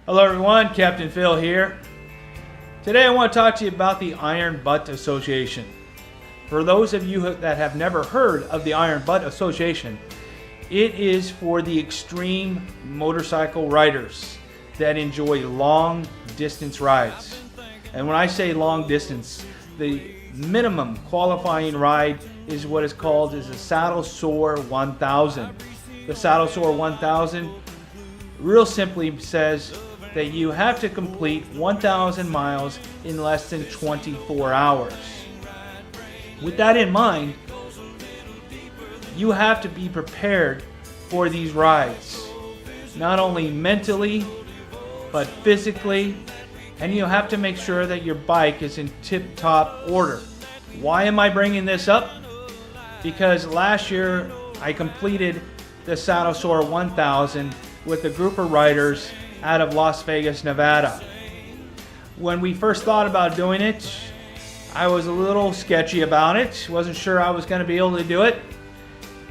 Hello everyone, Captain Phil here. Today I want to talk to you about the Iron Butt Association. For those of you that have never heard of the Iron Butt Association, it is for the extreme motorcycle riders that enjoy long distance rides. And when I say long distance, the minimum qualifying ride is what is called a Saddle Sore 1000. The Saddle Sore 1000 real simply says that you have to complete 1,000 miles in less than 24 hours. With that in mind, you have to be prepared for these rides, not only mentally, but physically, and you have to make sure that your bike is in tip-top order. Why am I bringing this up? Because last year I completed the Saddle Sore 1000 with a group of riders out of Las Vegas, Nevada. When we first thought about doing it, I was a little sketchy about it. Wasn't sure I was going to be able to do it.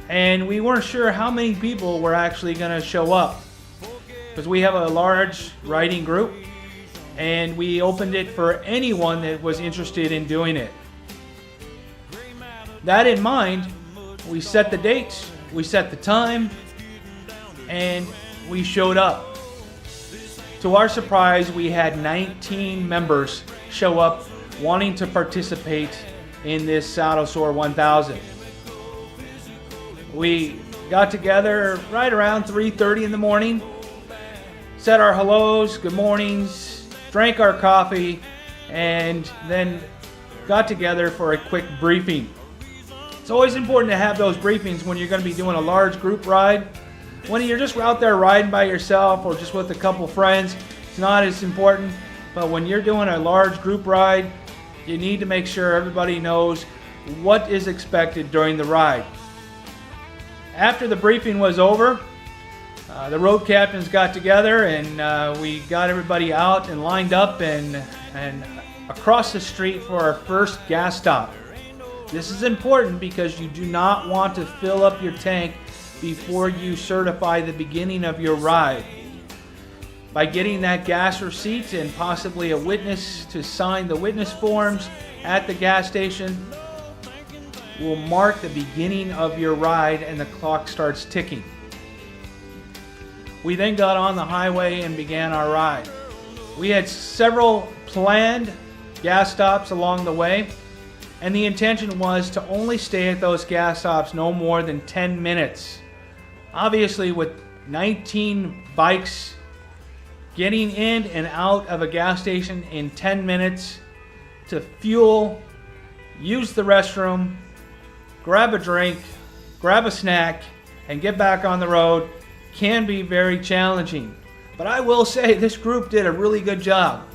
And we weren't sure how many people were actually going to show up. Because we have a large riding group and we opened it for anyone that was interested in doing it. That in mind, we set the date, we set the time, and we showed up. To our surprise, we had 19 members show up wanting to participate in this Saddle Sore 1000. We got together right around 3:30 in the morning, said our hellos, good mornings, drank our coffee, and then got together for a quick briefing. It's always important to have those briefings when you're going to be doing a large group ride. When you're just out there riding by yourself or just with a couple friends, it's not as important. But when you're doing a large group ride, you need to make sure everybody knows what is expected during the ride. After the briefing was over, the road captains got together and we got everybody out and lined up and across the street for our first gas stop. This is important because you do not want to fill up your tank before you certify the beginning of your ride. By getting that gas receipt and possibly a witness to sign the witness forms at the gas station will mark the beginning of your ride and the clock starts ticking. We then got on the highway and began our ride. We had several planned gas stops along the way, and the intention was to only stay at those gas stops no more than 10 minutes. Obviously, with 19 bikes getting in and out of a gas station in 10 minutes to fuel, use the restroom, grab a drink, grab a snack, and get back on the road can be very challenging. But I will say this group did a really good job.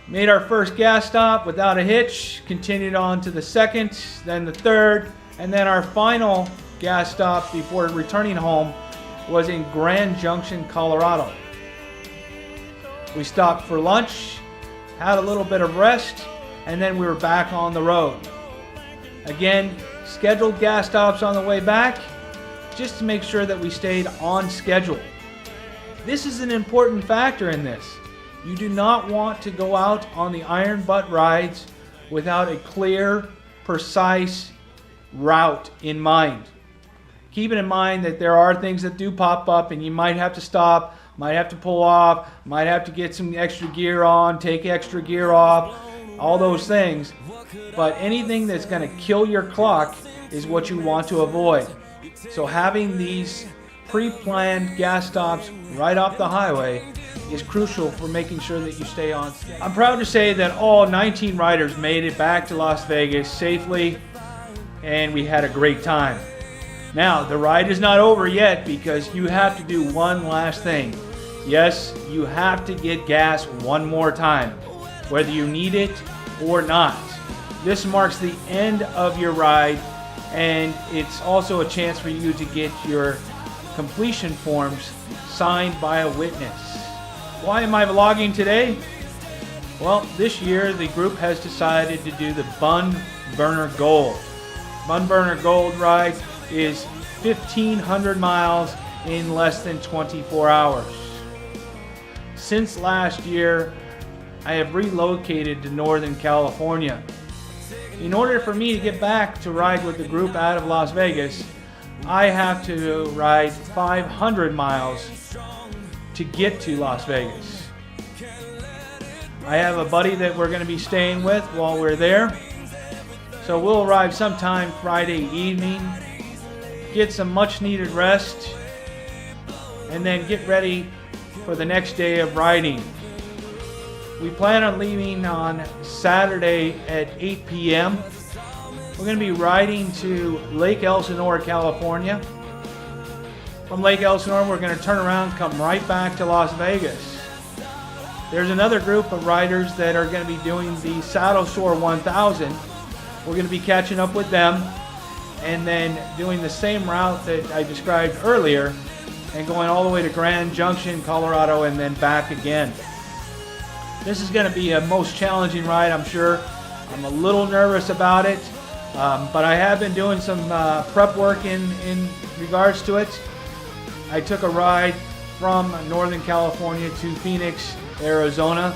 Made our first gas stop without a hitch, continued on to the second, then the third, and then our final gas stop before returning home was in Grand Junction, Colorado. We stopped for lunch, had a little bit of rest, and then we were back on the road. Again, scheduled gas stops on the way back, just to make sure that we stayed on schedule. This is an important factor in this. You do not want to go out on the Iron Butt rides without a clear, precise route in mind. Keep it in mind that there are things that do pop up and you might have to stop, might have to pull off, might have to get some extra gear on, take extra gear off, all those things. But anything that's going to kill your clock is what you want to avoid. So having these pre-planned gas stops right off the highway is crucial for making sure that you stay on schedule. I'm proud to say that all 19 riders made it back to Las Vegas safely and we had a great time. Now, the ride is not over yet because you have to do one last thing. Yes, you have to get gas one more time, whether you need it or not. This marks the end of your ride, and it's also a chance for you to get your completion forms signed by a witness. Why am I vlogging today? Well, this year the group has decided to do the Bun Burner Gold. Bun Burner Gold ride is 1,500 miles in less than 24 hours. Since last year, I have relocated to Northern California. In order for me to get back to ride with the group out of Las Vegas, I have to ride 500 miles to get to Las Vegas. I have a buddy that we're going to be staying with while we're there. So we'll arrive sometime Friday evening, get some much needed rest, and then get ready for the next day of riding. We plan on leaving on Saturday at 8 p.m. We're going to be riding to Lake Elsinore, California. From Lake Elsinore, we're going to turn around and come right back to Las Vegas. There's another group of riders that are going to be doing the Saddle Shore 1000. We're going to be catching up with them and then doing the same route that I described earlier and going all the way to Grand Junction, Colorado, and then back again. This is going to be a most challenging ride, I'm sure. I'm a little nervous about it, but I have been doing some prep work in regards to it. I took a ride from Northern California to Phoenix, Arizona.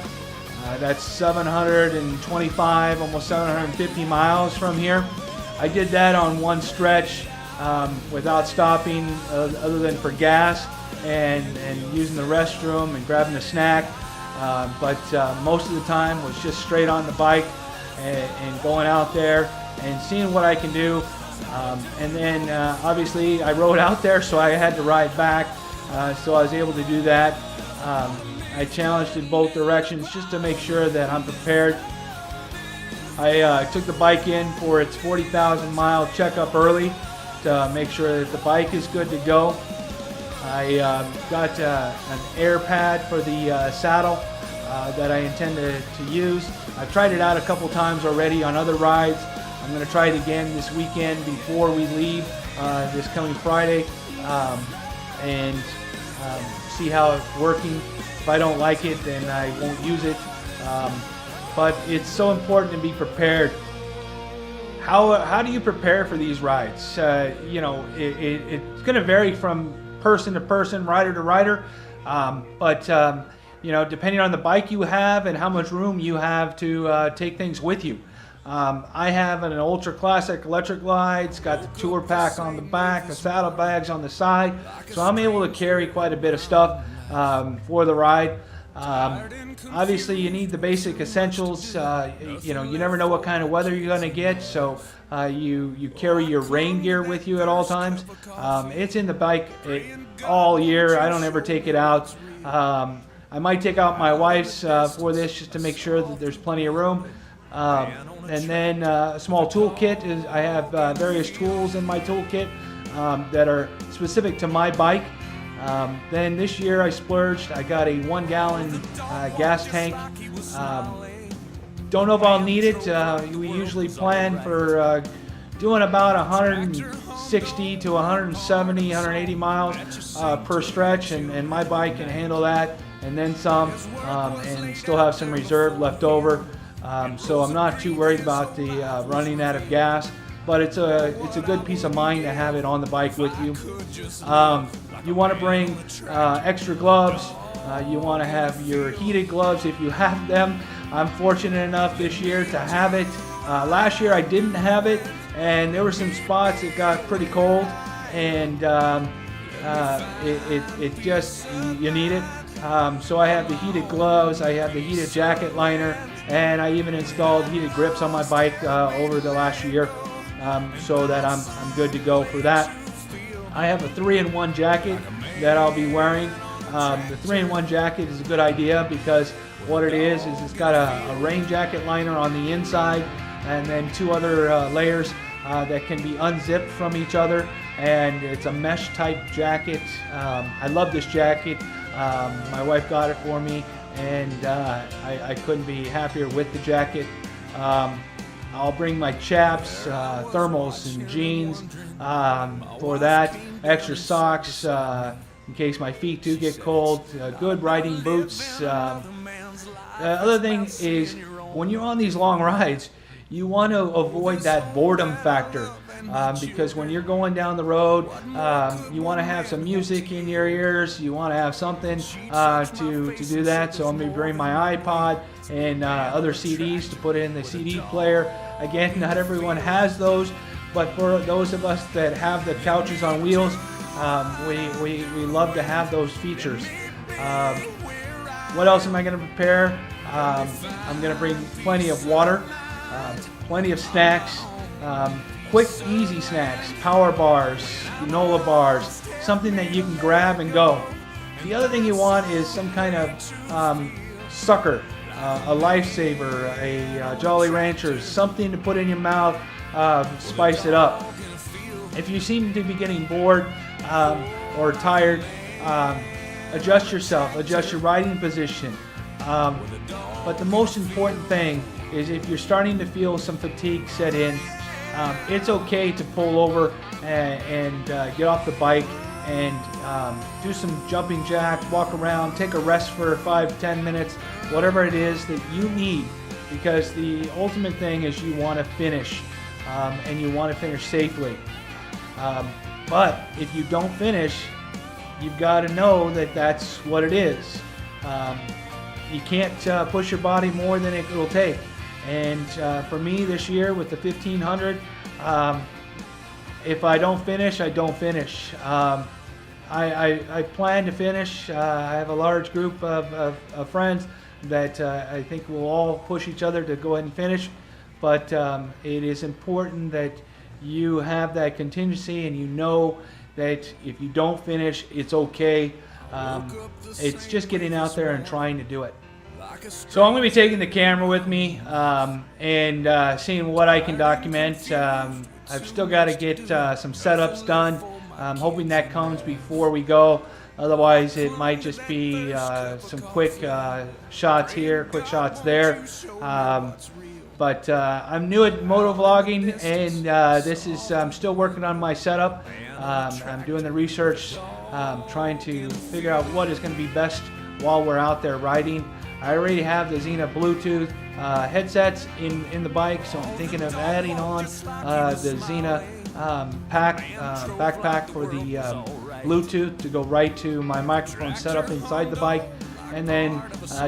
That's 725, almost 750 miles from here. I did that on one stretch without stopping other than for gas and using the restroom and grabbing a snack. But most of the time was just straight on the bike and going out there and seeing what I can do. And then obviously I rode out there, so I had to ride back. So I was able to do that. I challenged in both directions just to make sure that I'm prepared. I took the bike in for its 40,000 mile checkup early to make sure that the bike is good to go. I got an air pad for the saddle that I intend to use. I've tried it out a couple times already on other rides. I'm going to try it again this weekend before we leave this coming Friday and see how it's working. If I don't like it, then I won't use it. But it's so important to be prepared. How do you prepare for these rides? You know, it's going to vary from person to person, rider to rider. But you know, depending on the bike you have and how much room you have to take things with you. I have an ultra classic electric glide. It's got the tour pack on the back, the saddle bags on the side, so I'm able to carry quite a bit of stuff for the ride. Obviously, you need the basic essentials. You know, you never know what kind of weather you're going to get, so you carry your rain gear with you at all times. It's in the bike all year. I don't ever take it out. I might take out my wife's for this just to make sure that there's plenty of room. And then a small toolkit. I have various tools in my toolkit that are specific to my bike. Then this year I splurged. I got a 1 gallon gas tank. Don't know if I'll need it. We usually plan for doing about 160 to 170, 180 miles per stretch, and my bike can handle that and then some, and still have some reserve left over. So I'm not too worried about the running out of gas, but it's a good peace of mind to have it on the bike with you. You want to bring extra gloves. You want to have your heated gloves if you have them. I'm fortunate enough this year to have it. Last year I didn't have it, and there were some spots that got pretty cold, and it just, you need it. So I have the heated gloves, I have the heated jacket liner, and I even installed heated grips on my bike over the last year, so that I'm good to go for that. I have a 3-in-1 jacket that I'll be wearing. The 3-in-1 jacket is a good idea because what it is it's got a rain jacket liner on the inside and then 2 other layers that can be unzipped from each other, and it's a mesh type jacket. I love this jacket. My wife got it for me, and I couldn't be happier with the jacket. I'll bring my chaps, thermals, and jeans for that. Extra socks in case my feet do get cold. Good riding boots. The other thing is, when you're on these long rides, you want to avoid that boredom factor. because when you're going down the road, you want to have some music in your ears. You want to have something to do that. So I'm going to bring my iPod and other CDs to put in the CD player. Again, not everyone has those, but for those of us that have the couches on wheels, we love to have those features. What else am I going to prepare? I'm going to bring plenty of water, plenty of snacks, quick, easy snacks, power bars, granola bars, something that you can grab and go. The other thing you want is some kind of sucker, a Lifesaver, a Jolly Ranchers, something to put in your mouth, spice it up. If you seem to be getting bored or tired, adjust yourself, adjust your riding position. But the most important thing is if you're starting to feel some fatigue set in, it's okay to pull over and get off the bike and do some jumping jacks, walk around, take a rest for 5-10 minutes, whatever it is that you need, because the ultimate thing is you want to finish, and you want to finish safely. But if you don't finish, you've got to know that that's what it is. You can't push your body more than it will take. And for me this year with the 1500, if I don't finish, I don't finish. I plan to finish. I have a large group of friends that I think we'll all push each other to go ahead and finish. But it is important that you have that contingency and you know that if you don't finish, it's okay. It's just getting out there and trying to do it. So I'm going to be taking the camera with me and seeing what I can document. I've still got to get some setups done. I'm hoping that comes before we go. Otherwise, it might just be some quick shots here, quick shots there. But I'm new at motovlogging, and I'm still working on my setup. I'm doing the research, trying to figure out what is going to be best while we're out there riding. I already have the Xena Bluetooth headsets in the bike, so I'm thinking of adding on the Xena backpack for the Bluetooth to go right to my microphone setup inside the bike. And then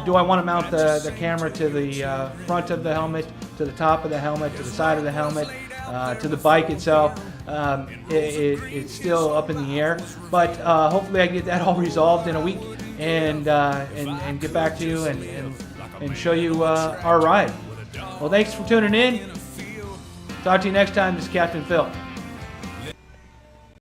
do I want to mount the camera to the front of the helmet, to the top of the helmet, to the side of the helmet, to the bike itself? It's still up in the air, but hopefully I can get that all resolved in a week and get back to you and show you our ride. Well, thanks for tuning in. Talk to you next time. This is Captain Phil.